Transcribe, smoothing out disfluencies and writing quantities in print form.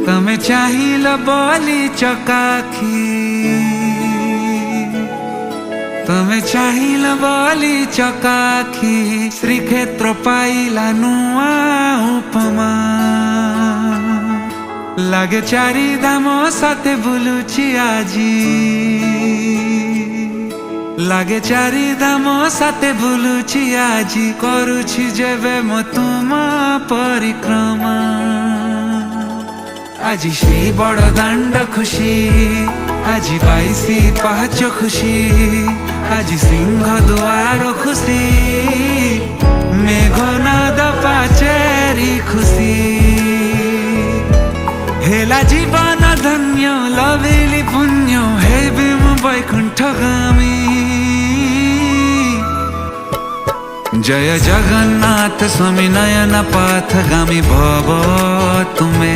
तमे चाहिल बोली चकाखी, तमे चाहिल बोली चकाखी, श्रीक्षेत्र पाइला नुआ उपमा। लागे चारि धाम साथे बुलुची आजी, लागे चारि धाम साथे बुलुची आजी, करुछि जेबे म तुमा परिक्रमा। আজি সেই বড় দাণ্ড খুশি, আজি পাইছি পাহাচ খুশি, আজি সিংহ দুয়ার খুশি, মেঘনাদ পাচেরি খুশি। হেলা জীবন ধন্য লভিলি পুণ্য, হেবি মু বৈকুণ্ঠগামী। জয় জগন্নাথ স্বামী নয়ন পথগামী ভব তুমে।